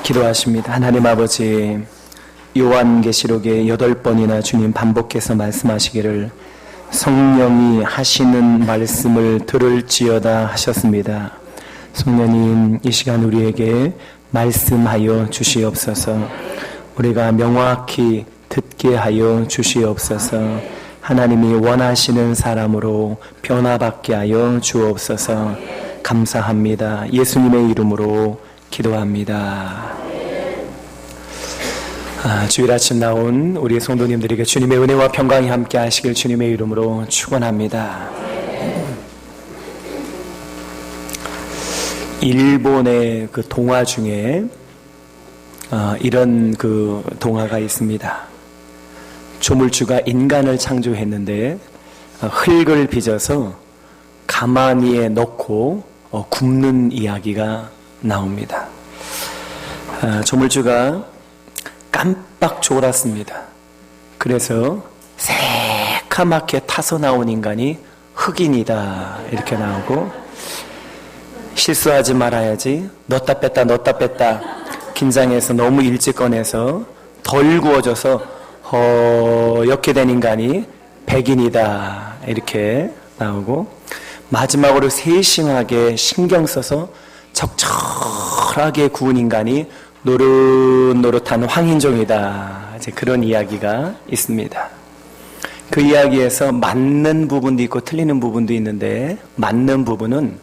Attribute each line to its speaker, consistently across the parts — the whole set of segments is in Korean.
Speaker 1: 기도하십니다. 하나님 아버지, 요한계시록에 8번이나 주님 반복해서 말씀하시기를 성령이 하시는 말씀을 들을지어다 하셨습니다. 성령님, 이 시간 우리에게 말씀하여 주시옵소서. 우리가 명확히 듣게 하여 주시옵소서. 하나님이 원하시는 사람으로 변화받게 하여 주옵소서. 감사합니다. 예수님의 이름으로 기도합니다. 주일 아침 나온 우리 성도님들에게 주님의 은혜와 평강이 함께 하시길 주님의 이름으로 축원합니다. 일본의 그 동화 중에 이런 그 동화가 있습니다. 조물주가 인간을 창조했는데 흙을 빚어서 가마니에 넣고 굽는 이야기가 나옵니다. 조물주가 깜빡 졸았습니다. 그래서 새카맣게 타서 나온 인간이 흑인이다 이렇게 나오고, 실수하지 말아야지 넣었다 뺐다 긴장해서 너무 일찍 꺼내서 덜 구워져서 허옇게 된 인간이 백인이다 이렇게 나오고, 마지막으로 세심하게 신경 써서 적절하게 구운 인간이 노릇노릇한 황인종이다. 이제 그런 이야기가 있습니다. 그 이야기에서 맞는 부분도 있고 틀리는 부분도 있는데, 맞는 부분은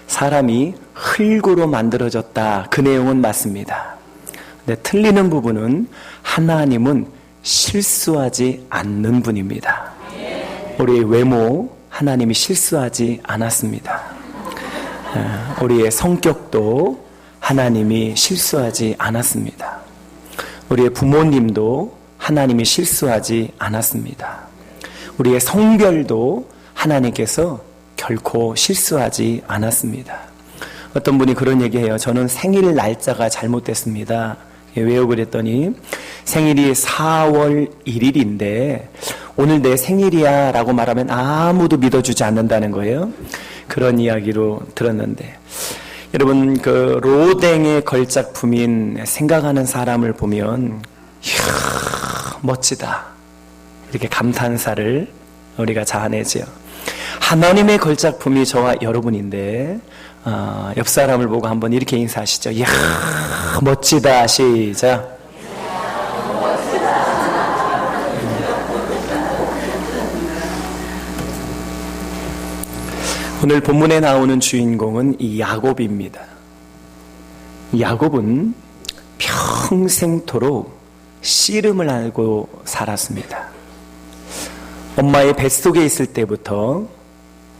Speaker 1: 사람이 흙으로 만들어졌다, 그 내용은 맞습니다. 근데 틀리는 부분은 하나님은 실수하지 않는 분입니다. 우리의 외모, 하나님이 실수하지 않았습니다. 우리의 성격도 하나님이 실수하지 않았습니다. 우리의 부모님도 하나님이 실수하지 않았습니다. 우리의 성별도 하나님께서 결코 실수하지 않았습니다. 어떤 분이 그런 얘기해요. 저는 생일 날짜가 잘못됐습니다. 왜요? 그랬더니 생일이 4월 1일인데 오늘 내 생일이야 라고 말하면 아무도 믿어주지 않는다는 거예요. 그런 이야기로 들었는데, 여러분, 그 로댕의 걸작품인 생각하는 사람을 보면 이야, 멋지다 이렇게 감탄사를 우리가 자아내죠. 하나님의 걸작품이 저와 여러분인데 옆 사람을 보고 한번 이렇게 인사하시죠. 이야, 멋지다. 시작. 오늘 본문에 나오는 주인공은 이 야곱입니다. 야곱은 평생토록 씨름을 알고 살았습니다. 엄마의 뱃속에 있을 때부터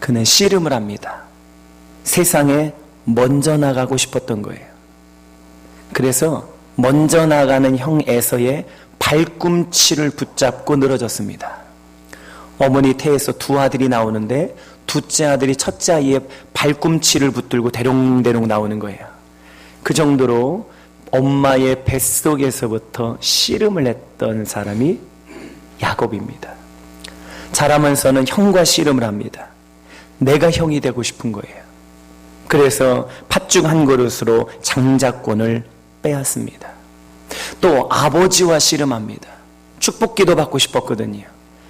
Speaker 1: 그는 씨름을 합니다. 세상에 먼저 나가고 싶었던 거예요. 그래서 먼저 나가는 형 에서의 발꿈치를 붙잡고 늘어졌습니다. 어머니 태에서 두 아들이 나오는데 둘째 아들이 첫째 아이의 발꿈치를 붙들고 대롱대롱 나오는 거예요. 그 정도로 엄마의 뱃속에서부터 씨름을 했던 사람이 야곱입니다. 자라면서는 형과 씨름을 합니다. 내가 형이 되고 싶은 거예요. 그래서 팥죽 한 그릇으로 장자권을 빼앗습니다. 또 아버지와 씨름합니다. 축복기도 받고 싶었거든요.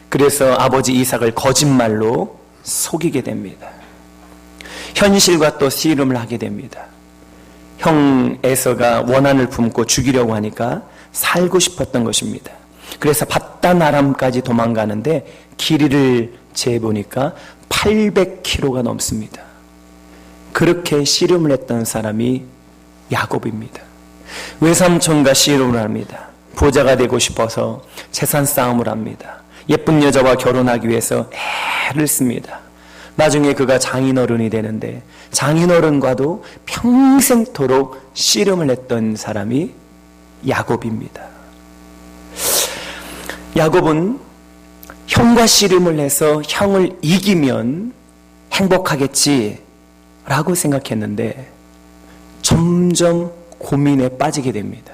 Speaker 1: 그래서 아버지 이삭을 거짓말로 속이게 됩니다. 현실과 또 씨름을 하게 됩니다. 형 에서가 원한을 품고 죽이려고 하니까 살고 싶었던 것입니다. 그래서 밧단 아람까지 도망가는데 길이를 재보니까 800km가 넘습니다. 그렇게 씨름을 했던 사람이 야곱입니다. 외삼촌과 씨름을 합니다. 부자가 되고 싶어서 재산 싸움을 합니다. 예쁜 여자와 결혼하기 위해서 애를 씁니다. 나중에 그가 장인어른이 되는데 장인어른과도 평생토록 씨름을 했던 사람이 야곱입니다. 야곱은 형과 씨름을 해서 형을 이기면 행복하겠지라고 생각했는데 점점 고민에 빠지게 됩니다.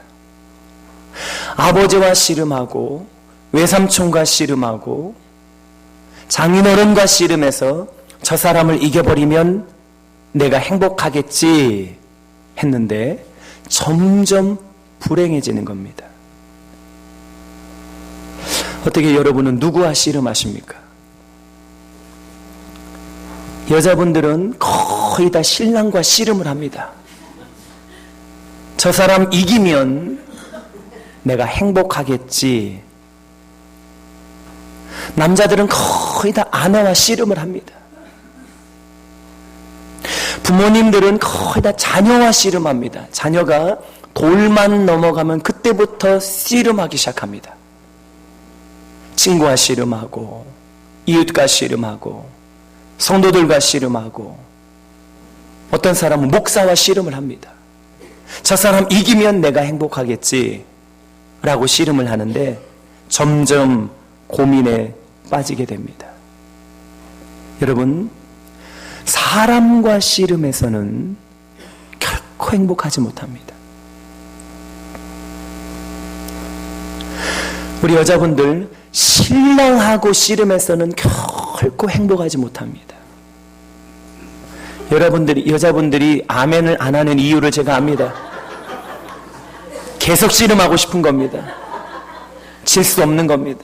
Speaker 1: 아버지와 씨름하고 외삼촌과 씨름하고 장인어른과 씨름해서 저 사람을 이겨버리면 내가 행복하겠지 했는데 점점 불행해지는 겁니다. 어떻게 여러분은 누구와 씨름하십니까? 여자분들은 거의 다 신랑과 씨름을 합니다. 저 사람 이기면 내가 행복하겠지. 남자들은 거의 다 아내와 씨름을 합니다. 부모님들은 거의 다 자녀와 씨름합니다. 자녀가 돌만 넘어가면 그때부터 씨름하기 시작합니다. 친구와 씨름하고, 이웃과 씨름하고, 성도들과 씨름하고, 어떤 사람은 목사와 씨름을 합니다. 저 사람 이기면 내가 행복하겠지 라고 씨름을 하는데 점점 고민에 빠지게 됩니다. 여러분, 사람과 씨름해서는 결코 행복하지 못합니다. 우리 여자분들, 신랑하고 씨름해서는 결코 행복하지 못합니다. 여자분들이 아멘을 안 하는 이유를 제가 압니다. 계속 씨름하고 싶은 겁니다. 질 수 없는 겁니다.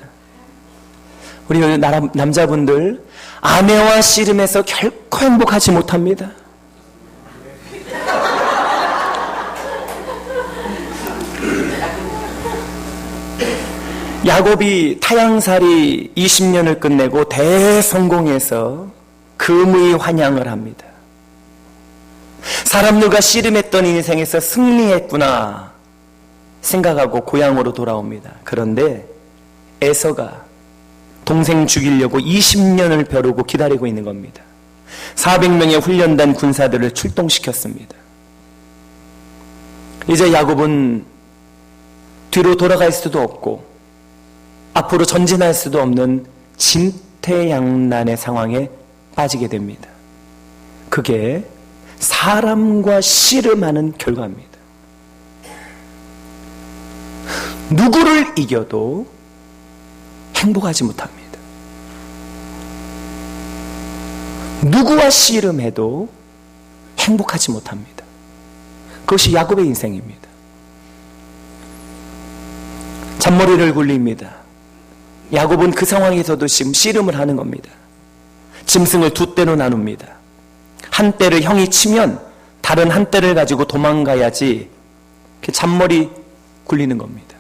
Speaker 1: 우리 남자분들, 아내와 씨름해서 결코 행복하지 못합니다. 야곱이 타향살이 20년을 끝내고 대성공해서 금의 환양을 합니다. 사람들과 씨름했던 인생에서 승리했구나 생각하고 고향으로 돌아옵니다. 그런데 에서가 동생 죽이려고 20년을 벼르고 기다리고 있는 겁니다. 400명의 훈련단 군사들을 출동시켰습니다. 이제 야곱은 뒤로 돌아갈 수도 없고 앞으로 전진할 수도 없는 진퇴양난의 상황에 빠지게 됩니다. 그게 사람과 씨름하는 결과입니다. 누구를 이겨도 행복하지 못합니다. 누구와 씨름해도 행복하지 못합니다. 그것이 야곱의 인생입니다. 잔머리를 굴립니다. 야곱은 그 상황에서도 지금 씨름을 하는 겁니다. 짐승을 두 떼로 나눕니다. 한 떼를 형이 치면 다른 한 떼를 가지고 도망가야지. 잔머리 굴리는 겁니다.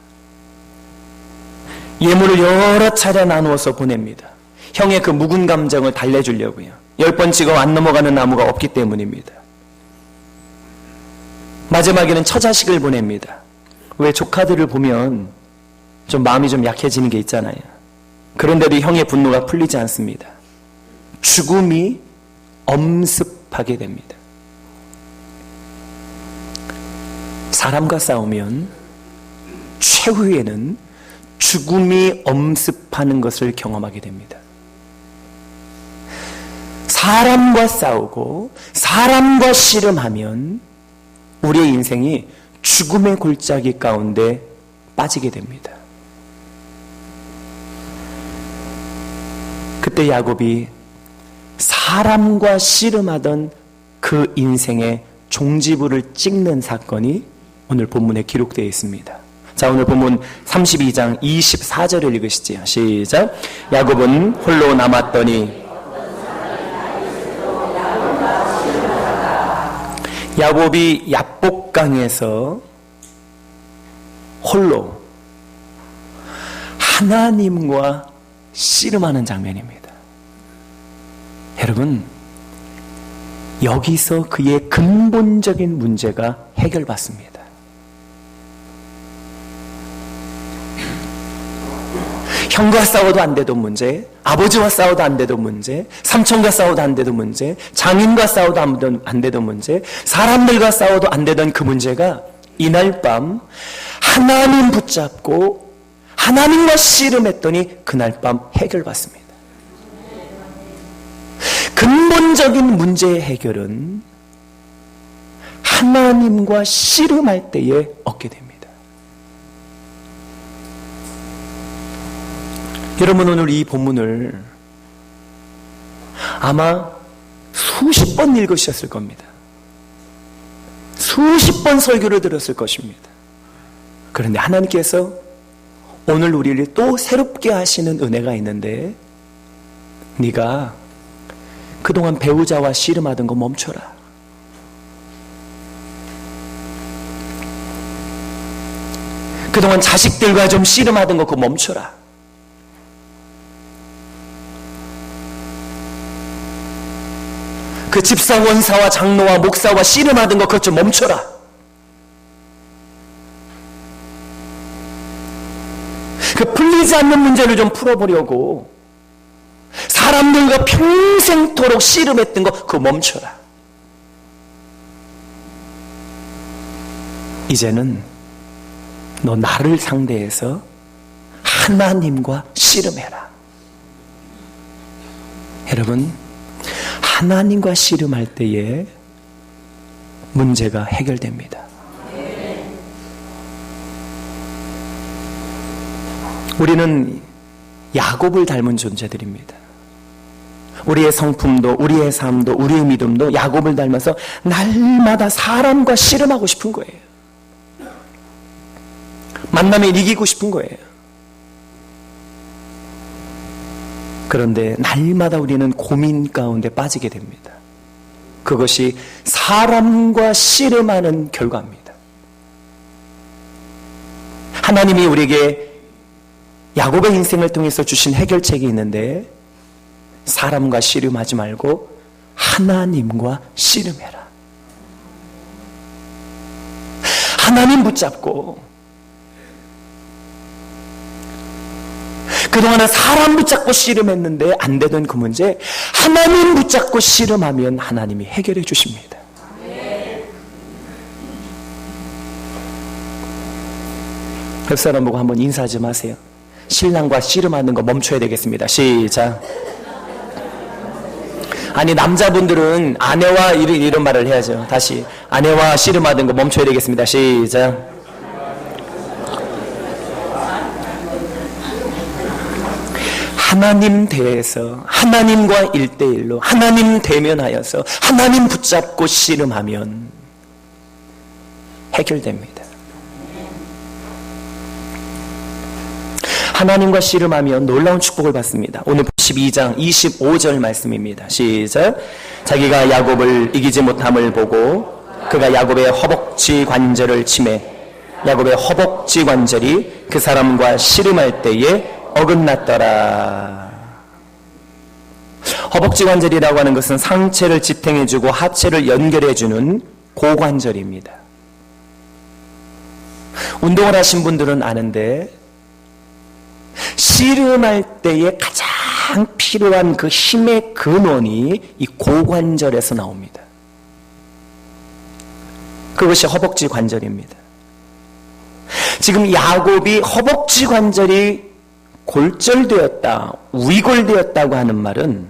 Speaker 1: 예물을 여러 차례 나누어서 보냅니다. 형의 그 묵은 감정을 달래주려고요. 10번 찍어 안 넘어가는 나무가 없기 때문입니다. 마지막에는 처자식을 보냅니다. 왜 조카들을 보면 좀 마음이 좀 약해지는 게 있잖아요. 그런데도 형의 분노가 풀리지 않습니다. 죽음이 엄습하게 됩니다. 사람과 싸우면 최후에는 죽음이 엄습하는 것을 경험하게 됩니다. 사람과 싸우고 사람과 씨름하면 우리의 인생이 죽음의 골짜기 가운데 빠지게 됩니다. 그때 야곱이 사람과 씨름하던 그 인생의 종지부를 찍는 사건이 오늘 본문에 기록되어 있습니다. 자, 오늘 본문 32장 24절을 읽으시죠. 시작. 야곱은 홀로 남았더니 야곱이 야복강에서 홀로 하나님과 씨름하는 장면입니다. 여러분, 여기서 그의 근본적인 문제가 해결받습니다. 형과 싸워도 안 되던 문제, 아버지와 싸워도 안 되던 문제, 삼촌과 싸워도 안 되던 문제, 장인과 싸워도 안 되던 문제, 사람들과 싸워도 안 되던 그 문제가 이날 밤 하나님 붙잡고 하나님과 씨름했더니 그날 밤 해결받습니다. 근본적인 문제의 해결은 하나님과 씨름할 때에 얻게 됩니다. 여러분, 오늘 이 본문을 아마 수십 번 읽으셨을 겁니다. 수십 번 설교를 들었을 것입니다. 그런데 하나님께서 오늘 우리를 또 새롭게 하시는 은혜가 있는데, 네가 그동안 배우자와 씨름하던 거 멈춰라. 그동안 자식들과 좀 씨름하던 거 그거 멈춰라. 그 집사 원사와 장로와 목사와 씨름하던 거 그것 좀 멈춰라. 그 풀리지 않는 문제를 좀 풀어보려고 사람들과 평생토록 씨름했던 거 그거 멈춰라. 이제는 너 나를 상대해서 하나님과 씨름해라. 여러분, 하나님과 씨름할 때에 문제가 해결됩니다. 우리는 야곱을 닮은 존재들입니다. 우리의 성품도, 우리의 삶도, 우리의 믿음도 야곱을 닮아서 날마다 사람과 씨름하고 싶은 거예요. 만나면 이기고 싶은 거예요. 그런데 날마다 우리는 고민 가운데 빠지게 됩니다. 그것이 사람과 씨름하는 결과입니다. 하나님이 우리에게 야곱의 인생을 통해서 주신 해결책이 있는데, 사람과 씨름하지 말고 하나님과 씨름해라. 하나님 붙잡고, 그동안은 사람 붙잡고 씨름했는데 안 되던 그 문제, 하나님 붙잡고 씨름하면 하나님이 해결해 주십니다. 옆 사람 보고 한번 인사 좀 하세요. 신랑과 씨름하는 거 멈춰야 되겠습니다. 시작. 아니, 남자분들은 아내와 이런 말을 해야죠. 다시. 아내와 씨름하는 거 멈춰야 되겠습니다. 시작. 하나님 대해서, 하나님과 1대1로 하나님 대면하여서 하나님 붙잡고 씨름하면 해결됩니다. 하나님과 씨름하면 놀라운 축복을 받습니다. 오늘 12장 25절 말씀입니다. 시작. 자기가 야곱을 이기지 못함을 보고 그가 야곱의 허벅지 관절을 치매 야곱의 허벅지 관절이 그 사람과 씨름할 때에 어긋났더라. 허벅지 관절이라고 하는 것은 상체를 지탱해주고 하체를 연결해주는 고관절입니다. 운동을 하신 분들은 아는데, 씨름할 때에 가장 필요한 그 힘의 근원이 이 고관절에서 나옵니다. 그것이 허벅지 관절입니다. 지금 야곱이 허벅지 관절이 골절되었다, 위골되었다고 하는 말은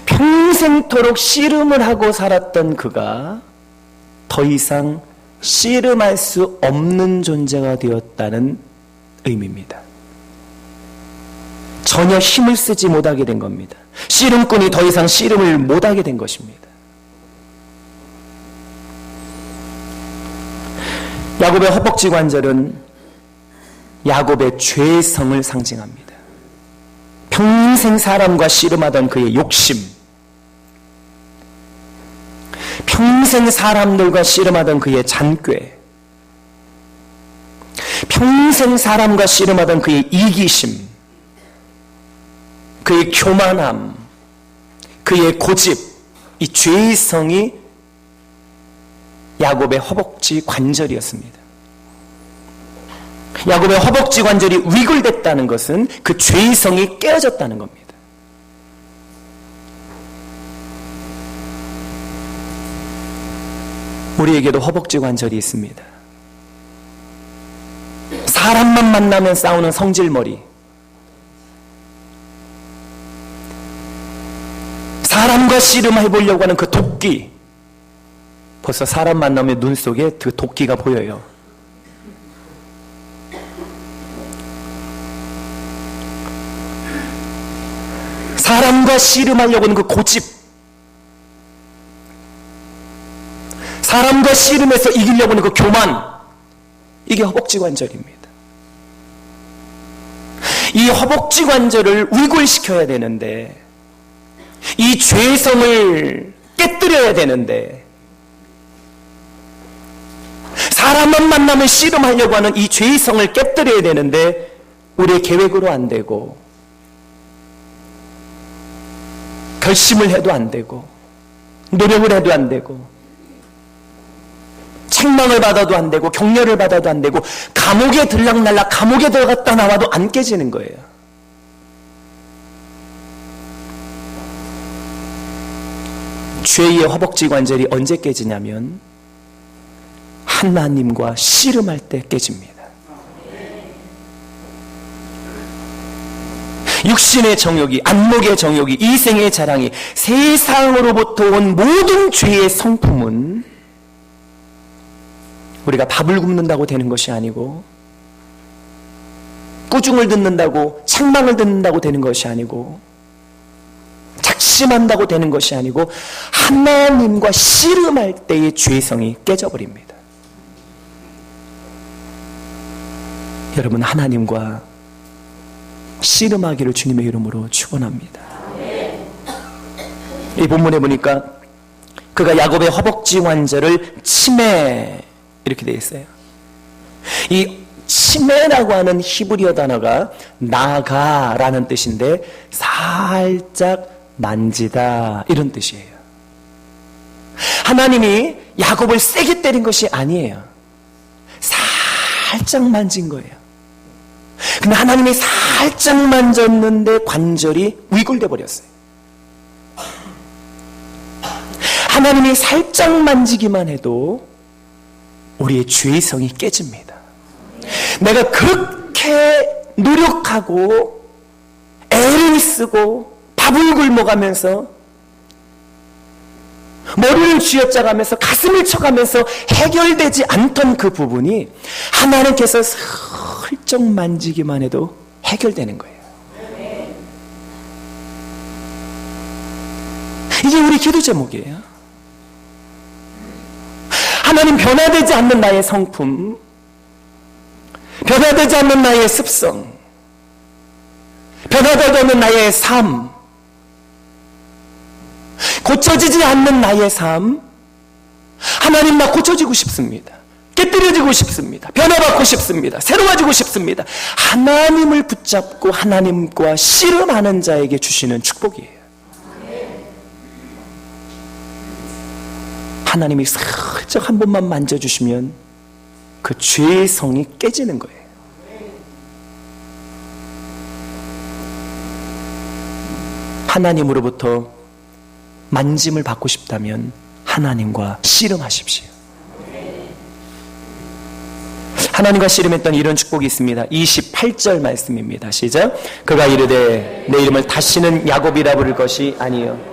Speaker 1: 평생토록 씨름을 하고 살았던 그가 더 이상 씨름할 수 없는 존재가 되었다는 의미입니다. 전혀 힘을 쓰지 못하게 된 겁니다. 씨름꾼이 더 이상 씨름을 못하게 된 것입니다. 야곱의 허벅지 관절은 야곱의 죄성을 상징합니다. 평생 사람과 씨름하던 그의 욕심, 평생 사람들과 씨름하던 그의 잔꾀, 평생 사람과 씨름하던 그의 이기심, 그의 교만함, 그의 고집, 이 죄성이 야곱의 허벅지 관절이었습니다. 야곱의 허벅지 관절이 위골됐다는 것은 그 죄성이 깨어졌다는 겁니다. 우리에게도 허벅지 관절이 있습니다. 사람만 만나면 싸우는 성질머리, 사람과 씨름해보려고 하는 그 도끼, 벌써 사람 만나면 눈 속에 그 도끼가 보여요. 사람과 씨름하려고 하는 그 고집, 사람과 씨름해서 이기려고 하는 그 교만, 이게 허벅지 관절입니다. 이 허벅지 관절을 위골시켜야 되는데, 이 죄성을 깨뜨려야 되는데, 사람만 만나면 씨름하려고 하는 이 죄성을 깨뜨려야 되는데 우리의 계획으로 안 되고, 결심을 해도 안 되고, 노력을 해도 안 되고, 책망을 받아도 안 되고, 격려를 받아도 안 되고, 감옥에 들락날락 감옥에 들어갔다 나와도 안 깨지는 거예요. 죄의 허벅지 관절이 언제 깨지냐면 하나님과 씨름할 때 깨집니다. 육신의 정욕이, 안목의 정욕이, 이생의 자랑이, 세상으로부터 온 모든 죄의 성품은 우리가 밥을 굶는다고 되는 것이 아니고, 꾸중을 듣는다고, 책망을 듣는다고 되는 것이 아니고, 작심한다고 되는 것이 아니고, 하나님과 씨름할 때의 죄성이 깨져버립니다. 여러분, 하나님과 씨름하기를 주님의 이름으로 축원합니다. 이 본문에 보니까 그가 야곱의 허벅지 관절을 치매, 이렇게 되어 있어요. 이 치매라고 하는 히브리어 단어가 나가라는 뜻인데 살짝 만지다, 이런 뜻이에요. 하나님이 야곱을 세게 때린 것이 아니에요. 살짝 만진 거예요. 근데 하나님이 살짝 만졌는데 관절이 위골돼 버렸어요. 하나님이 살짝 만지기만 해도 우리의 죄성이 깨집니다. 내가 그렇게 노력하고 애를 쓰고 밥을 굶어가면서 머리를 쥐어짜가면서 가슴을 쳐가면서 해결되지 않던 그 부분이 하나님께서 슬쩍 만지기만 해도 해결되는 거예요. 이게 우리 기도 제목이에요. 하나님, 변화되지 않는 나의 성품, 변화되지 않는 나의 습성, 변화되지 않는 나의 삶, 고쳐지지 않는 나의 삶, 하나님, 나 고쳐지고 싶습니다. 깨뜨려지고 싶습니다. 변화받고 싶습니다. 새로워지고 싶습니다. 하나님을 붙잡고 하나님과 씨름하는 자에게 주시는 축복이에요. 하나님이 살짝 한 번만 만져주시면 그 죄의 성이 깨지는 거예요. 하나님으로부터 만짐을 받고 싶다면 하나님과 씨름하십시오. 하나님과 씨름했던 이런 축복이 있습니다. 28절 말씀입니다. 시작. 그가 이르되 내 이름을 다시는 야곱이라 부를 것이 아니요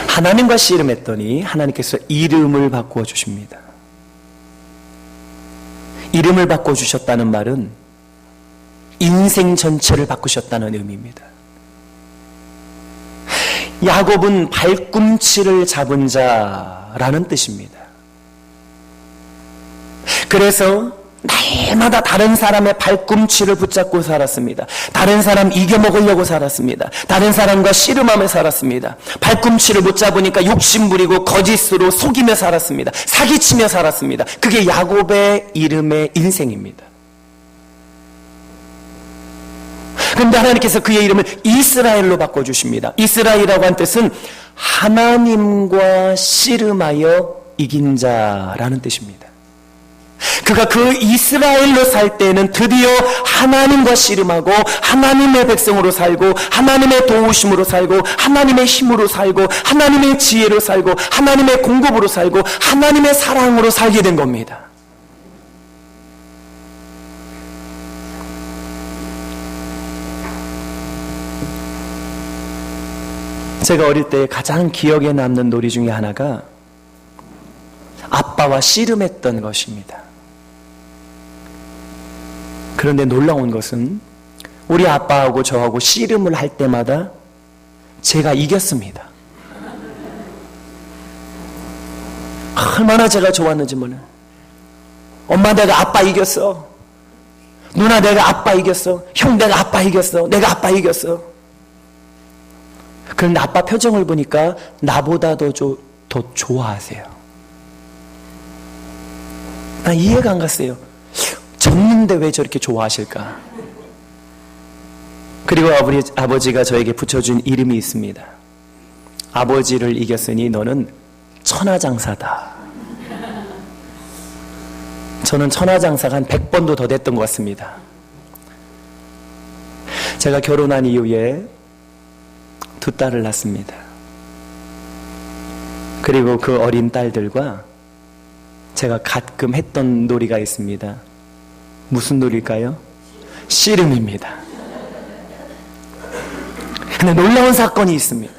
Speaker 1: 하나님과 씨름했더니 하나님께서 이름을 바꾸어 주십니다. 이름을 바꿔주셨다는 말은 인생 전체를 바꾸셨다는 의미입니다. 야곱은 발꿈치를 잡은 자라는 뜻입니다. 그래서 날마다 다른 사람의 발꿈치를 붙잡고 살았습니다. 다른 사람 이겨먹으려고 살았습니다. 다른 사람과 씨름하며 살았습니다. 발꿈치를 못 잡으니까 욕심부리고 거짓으로 속이며 살았습니다. 사기치며 살았습니다. 그게 야곱의 이름의 인생입니다. 그런데 하나님께서 그의 이름을 이스라엘로 바꿔주십니다. 이스라엘이라고 한 뜻은 하나님과 씨름하여 이긴 자라는 뜻입니다. 그가 그 이스라엘로 살 때는 드디어 하나님과 씨름하고 하나님의 백성으로 살고 하나님의 도우심으로 살고 하나님의 힘으로 살고 하나님의 지혜로 살고 하나님의 공급으로 살고 하나님의 사랑으로 살게 된 겁니다. 제가 어릴 때 가장 기억에 남는 놀이 중에 하나가 아빠와 씨름했던 것입니다. 그런데 놀라운 것은 우리 아빠하고 저하고 씨름을 할 때마다 제가 이겼습니다. 얼마나 제가 좋았는지 몰라요. 엄마 내가 아빠 이겼어. 누나 내가 아빠 이겼어. 형 내가 아빠 이겼어. 내가 아빠 이겼어. 그런데 아빠 표정을 보니까 나보다 더 좋아하세요. 나 이해가 안 갔어요. 졌는데 왜 저렇게 좋아하실까? 그리고 아버지가 저에게 붙여준 이름이 있습니다. 아버지를 이겼으니 너는 천하장사다. 저는 천하장사가 한 100번도 더 됐던 것 같습니다. 제가 결혼한 이후에 2딸을 낳습니다. 그리고 그 어린 딸들과 제가 가끔 했던 놀이가 있습니다. 무슨 놀이일까요? 씨름입니다. 근데 놀라운 사건이 있습니다.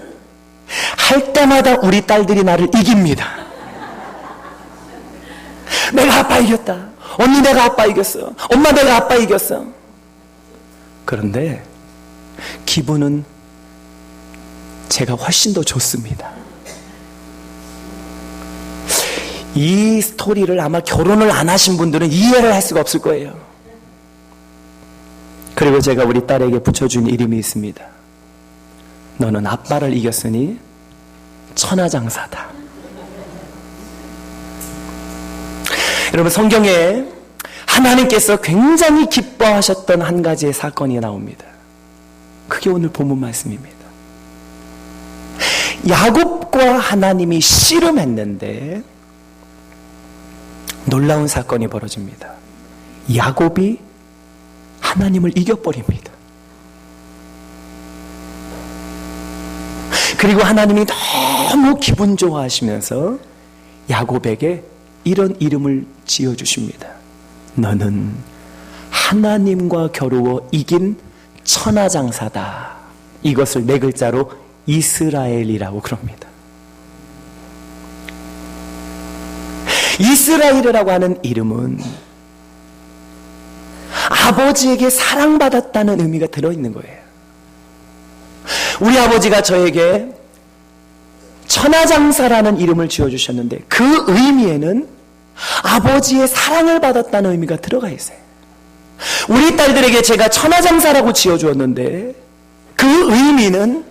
Speaker 1: 할 때마다 우리 딸들이 나를 이깁니다. 내가 아빠 이겼다. 언니 내가 아빠 이겼어. 엄마 내가 아빠 이겼어. 그런데 기분은 제가 훨씬 더 좋습니다. 이 스토리를 아마 결혼을 안 하신 분들은 이해를 할 수가 없을 거예요. 그리고 제가 우리 딸에게 붙여준 이름이 있습니다. 너는 아빠를 이겼으니 천하장사다. 여러분, 성경에 하나님께서 굉장히 기뻐하셨던 한 가지의 사건이 나옵니다. 그게 오늘 본문 말씀입니다. 야곱과 하나님이 씨름했는데 놀라운 사건이 벌어집니다. 야곱이 하나님을 이겨버립니다. 그리고 하나님이 너무 기분 좋아하시면서 야곱에게 이런 이름을 지어주십니다. 너는 하나님과 겨루어 이긴 천하장사다. 이것을 4글자로 이스라엘이라고 그럽니다. 이스라엘이라고 하는 이름은 아버지에게 사랑받았다는 의미가 들어있는 거예요. 우리 아버지가 저에게 천하장사라는 이름을 지어주셨는데 그 의미에는 아버지의 사랑을 받았다는 의미가 들어가 있어요. 우리 딸들에게 제가 천하장사라고 지어주었는데 그 의미는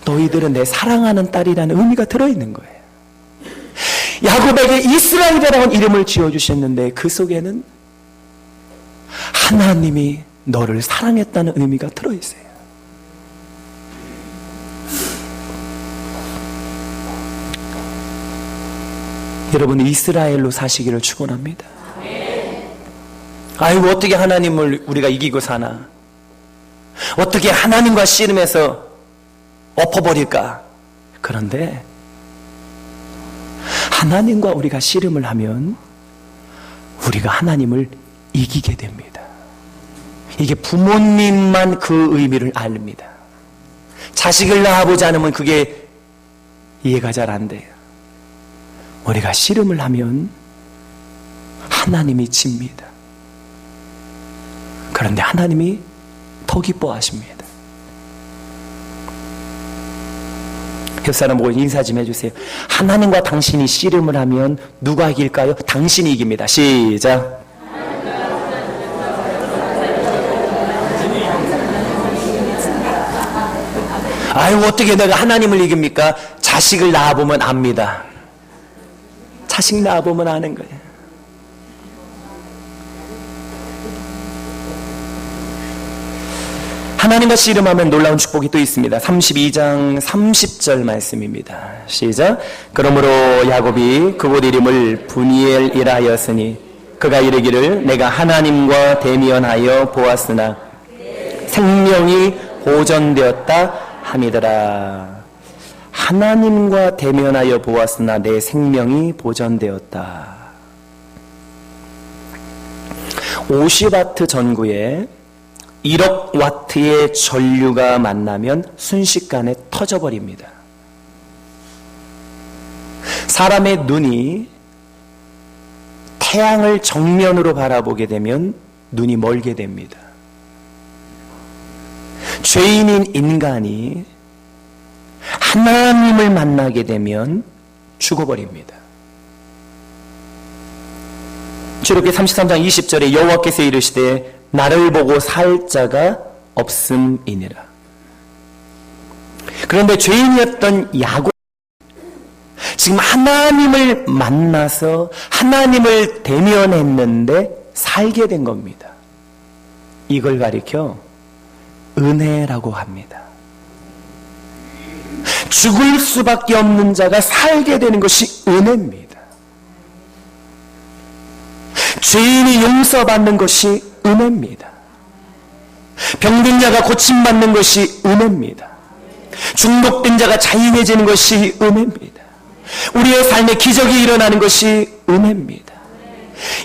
Speaker 1: 너희들은 내 사랑하는 딸이라는 의미가 들어있는 거예요. 야곱에게 이스라엘이라는 이름을 지어주셨는데 그 속에는 하나님이 너를 사랑했다는 의미가 들어있어요. 여러분, 이스라엘로 사시기를 축원합니다. 아이고, 어떻게 하나님을 우리가 이기고 사나? 어떻게 하나님과 씨름해서 엎어버릴까? 그런데 하나님과 우리가 씨름을 하면 우리가 하나님을 이기게 됩니다. 이게 부모님만 그 의미를 압니다. 자식을 낳아보지 않으면 그게 이해가 잘 안 돼요. 우리가 씨름을 하면 하나님이 집니다. 그런데 하나님이 더 기뻐하십니다. 옆사람 보고 인사 좀 해주세요. 하나님과 당신이 씨름을 하면 누가 이길까요? 당신이 이깁니다. 시작. 아유, 어떻게 내가 하나님을 이깁니까? 자식을 낳아보면 압니다. 자식 낳아보면 아는 거예요. 하나님과 씨름하면 놀라운 축복이 또 있습니다. 32장 30절 말씀입니다. 시작. 그러므로 야곱이 그곳 이름을 브니엘이라 하였으니 그가 이르기를 내가 하나님과 대면하여 보았으나 생명이 보존되었다 함이더라. 하나님과 대면하여 보았으나 내 생명이 보존되었다. 50와트 전구에 1억 와트의 전류가 만나면 순식간에 터져버립니다. 사람의 눈이 태양을 정면으로 바라보게 되면 눈이 멀게 됩니다. 죄인인 인간이 하나님을 만나게 되면 죽어버립니다. 출애굽기 33장 20절에 여호와께서 이르시되 나를 보고 살 자가 없음이니라. 그런데 죄인이었던 야곱, 지금 하나님을 만나서 하나님을 대면했는데 살게 된 겁니다. 이걸 가리켜 은혜라고 합니다. 죽을 수밖에 없는 자가 살게 되는 것이 은혜입니다. 죄인이 용서받는 것이 은혜입니다. 병든 자가 고침받는 것이 은혜입니다. 중독된 자가 자유해지는 것이 은혜입니다. 우리의 삶에 기적이 일어나는 것이 은혜입니다.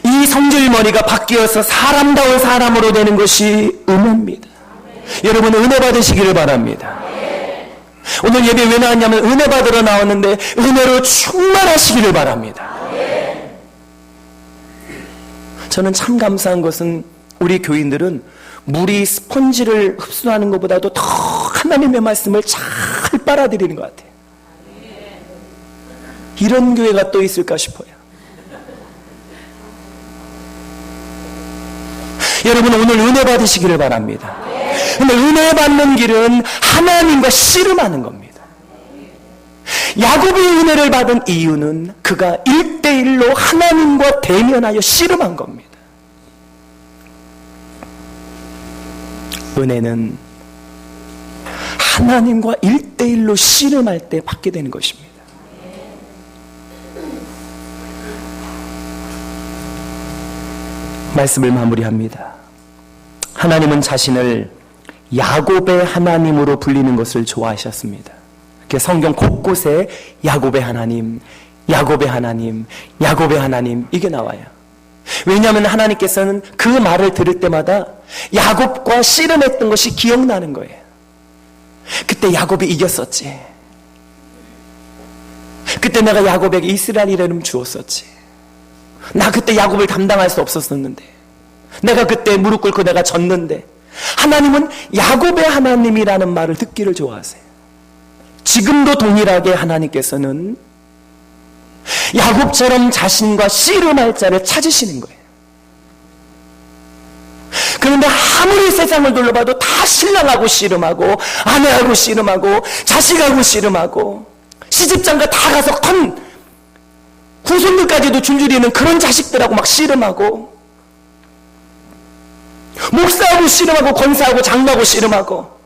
Speaker 1: 이 성질머리가 바뀌어서 사람다운 사람으로 되는 것이 은혜입니다. 여러분 은혜 받으시기를 바랍니다. 오늘 예배 왜 나왔냐면 은혜 받으러 나왔는데 은혜로 충만하시기를 바랍니다. 저는 참 감사한 것은 우리 교인들은 물이 스펀지를 흡수하는 것보다도 더 하나님의 말씀을 잘 빨아들이는 것 같아요. 이런 교회가 또 있을까 싶어요. 여러분 오늘 은혜 받으시기를 바랍니다. 근데 은혜 받는 길은 하나님과 씨름하는 겁니다. 야곱이 은혜를 받은 이유는 그가 1대1로 하나님과 대면하여 씨름한 겁니다. 은혜는 하나님과 1대1로 씨름할 때 받게 되는 것입니다. 말씀을 마무리합니다. 하나님은 자신을 야곱의 하나님으로 불리는 것을 좋아하셨습니다. 이렇게 성경 곳곳에 야곱의 하나님, 야곱의 하나님, 야곱의 하나님 이게 나와요. 왜냐하면 하나님께서는 그 말을 들을 때마다 야곱과 씨름했던 것이 기억나는 거예요. 그때 야곱이 이겼었지. 그때 내가 야곱에게 이스라엘이라는 이름 주었었지. 나 그때 야곱을 감당할 수 없었었는데, 내가 그때 무릎 꿇고 내가 졌는데, 하나님은 야곱의 하나님이라는 말을 듣기를 좋아하세요. 지금도 동일하게 하나님께서는 야곱처럼 자신과 씨름할 자를 찾으시는 거예요. 그런데 아무리 세상을 둘러봐도 다 신랑하고 씨름하고 아내하고 씨름하고 자식하고 씨름하고 시집장가 다 가서 큰 후손들까지도 줄줄이는 그런 자식들하고 막 씨름하고 목사하고 씨름하고 권사하고 장로하고 씨름하고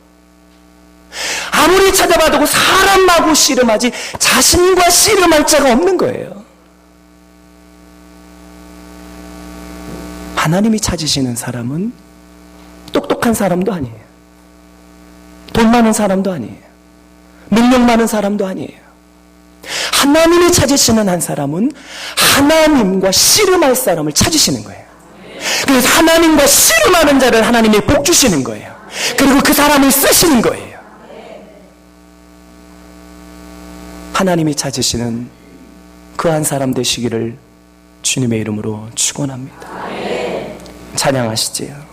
Speaker 1: 아무리 찾아봐도 사람하고 씨름하지 자신과 씨름할 자가 없는 거예요. 하나님이 찾으시는 사람은 똑똑한 사람도 아니에요. 돈 많은 사람도 아니에요. 능력 많은 사람도 아니에요. 하나님이 찾으시는 한 사람은 하나님과 씨름할 사람을 찾으시는 거예요. 그래서 하나님과 씨름하는 자를 하나님이 복 주시는 거예요. 그리고 그 사람을 쓰시는 거예요. 하나님이 찾으시는 그 한 사람 되시기를 주님의 이름으로 축원합니다. 찬양하시지요.